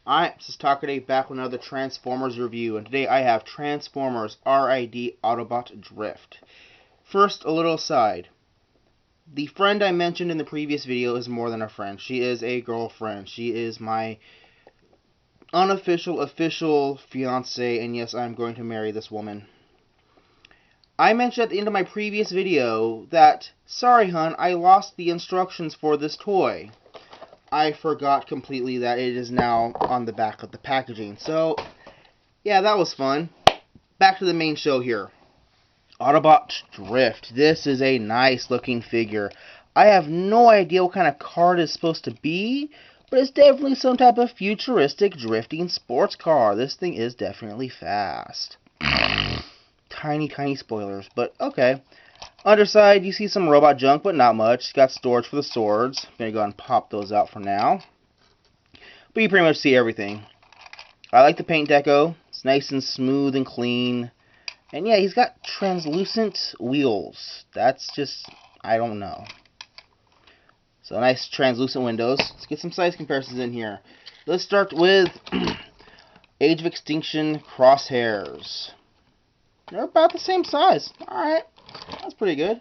Alright, this is Takade back with another Transformers review, and today I have Transformers RID Autobot Drift. First, a little aside. The friend I mentioned in the previous video is more than a friend. She is a girlfriend. She is my unofficial, official fiance, and yes, I'm going to marry this woman. I mentioned at the end of my previous video that, sorry hun, I lost the instructions for this toy. I forgot completely that it is now on the back of the packaging. So, yeah, that was fun. Back to the main show here. Autobot Drift. This is a nice looking figure. I have no idea what kind of car it is supposed to be, but it's definitely some type of futuristic drifting sports car. This thing is definitely fast. Tiny spoilers, but okay. Underside, you see some robot junk, but not much. It's got storage for the swords. I'm going to go and pop those out for now. But you pretty much see everything. I like the paint deco. It's nice and smooth and clean. And yeah, he's got translucent wheels. That's just, I don't know. So nice translucent windows. Let's get some size comparisons in here. Let's start with Age of Extinction crosshairs. They're about the same size. Alright. That's pretty good.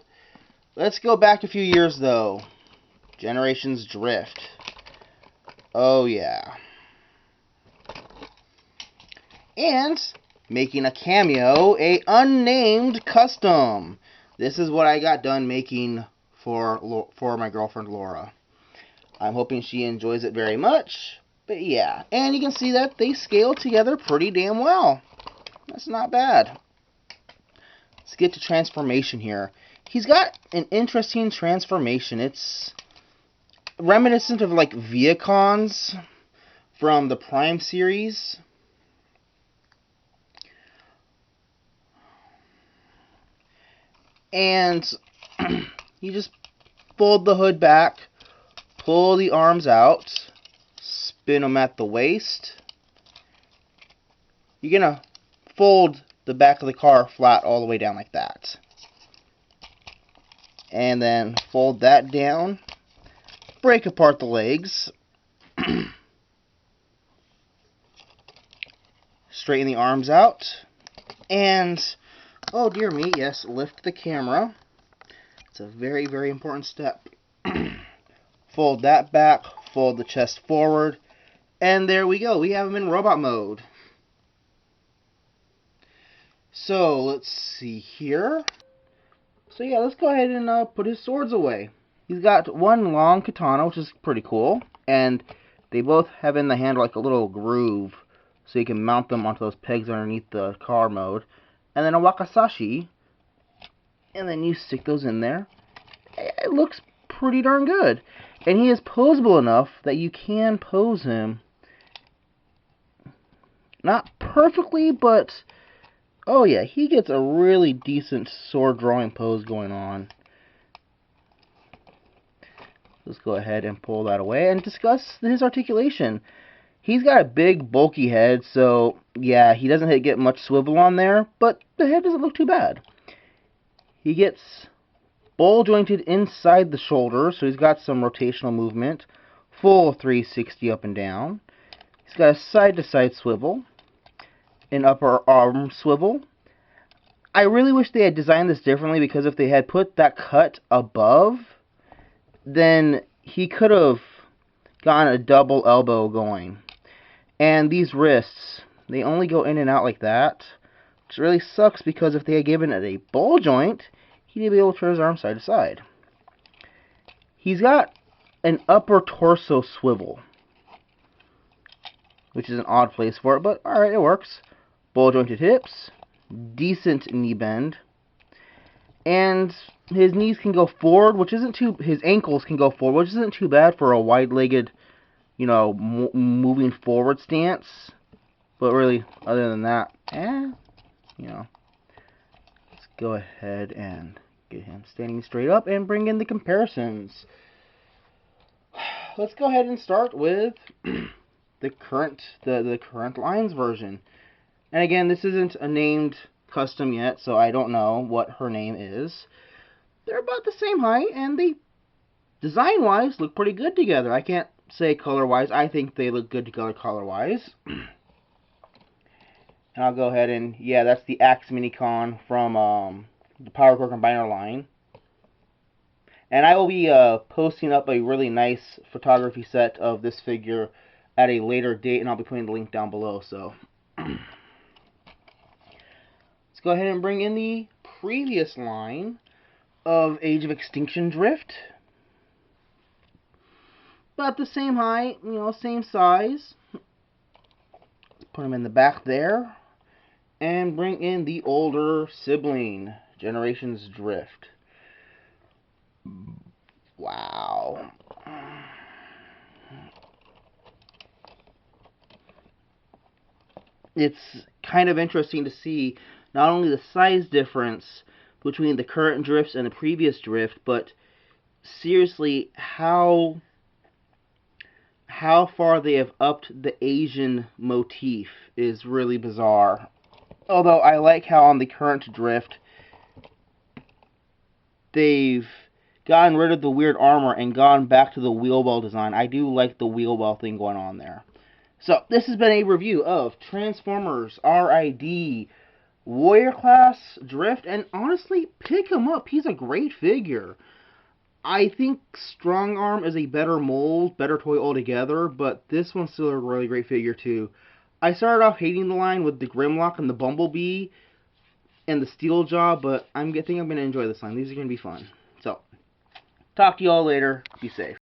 Let's go back a few years, though. Generations Drift. Oh, yeah. And making a cameo, a unnamed custom. This is what I got done making for my girlfriend, Laura. I'm hoping she enjoys it very much. But, yeah. And you can see that they scale together pretty damn well. That's not bad. Let's get to transformation here. He's got an interesting transformation. It's reminiscent of like Viacons from the Prime series. And you just fold the hood back, pull the arms out, spin them at the waist. You're going to fold the back of the car flat all the way down like that. And then fold that down, break apart the legs, straighten the arms out, and, oh dear me, yes, lift the camera. It's a very important step. Fold that back, fold the chest forward, and there we go. We have him in robot mode. So, let's see here. So yeah, let's go ahead and put his swords away. He's got one long katana, which is pretty cool. And they both have in the handle like a little groove, so you can mount them onto those pegs underneath the car mode. And then a wakizashi. And then you stick those in there. It looks pretty darn good. And he is posable enough that you can pose him. Not perfectly, but oh yeah, he gets a really decent sword drawing pose going on. Let's go ahead and pull that away and discuss his articulation. He's got a big, bulky head, so yeah, he doesn't get much swivel on there, but the head doesn't look too bad. He gets ball jointed inside the shoulder, so he's got some rotational movement. Full 360 up and down. He's got a side-to-side swivel. An upper arm swivel. I really wish they had designed this differently, because if they had put that cut above, then he could have gotten a double elbow going. And these wrists, they only go in and out like that, which really sucks, because if they had given it a ball joint, he'd be able to turn his arm side to side. He's got an upper torso swivel, which is an odd place for it, but alright, it works. Ball jointed hips, decent knee bend, and his knees can go forward, which isn't too. His ankles can go forward, which isn't too bad for a wide-legged, you know, moving forward stance. But really, other than that, you know, let's go ahead and get him standing straight up and bring in the comparisons. Let's go ahead and start with the current lines version. And again, this isn't a named custom yet, so I don't know what her name is. They're about the same height, and they, design-wise, look pretty good together. I can't say color-wise. I think they look good together color-wise. And I'll go ahead and, yeah, that's the Axe Minicon from the Power Core Combiner line. And I will be posting up a really nice photography set of this figure at a later date, and I'll be putting the link down below. So let's go ahead and bring in the previous line of Age of Extinction Drift. About the same height, you know, same size. Put them in the back there. And bring in the older sibling, Generations Drift. Wow. It's kind of interesting to see not only the size difference between the current drifts and the previous drift, but seriously how far they have upped the Asian motif is really bizarre. Although I like how on the current drift they've gotten rid of the weird armor and gone back to the wheel well design. I do like the wheel well thing going on there. So, this has been a review of Transformers RID Warrior Class Drift, and honestly, pick him up. He's a great figure. I think Strong Arm is a better mold, better toy altogether, but this one's still a really great figure too. I started off hating the line with the Grimlock and the Bumblebee and the Steel Jaw, but I think I'm going to enjoy this line. These are going to be fun. So, talk to you all later. Be safe.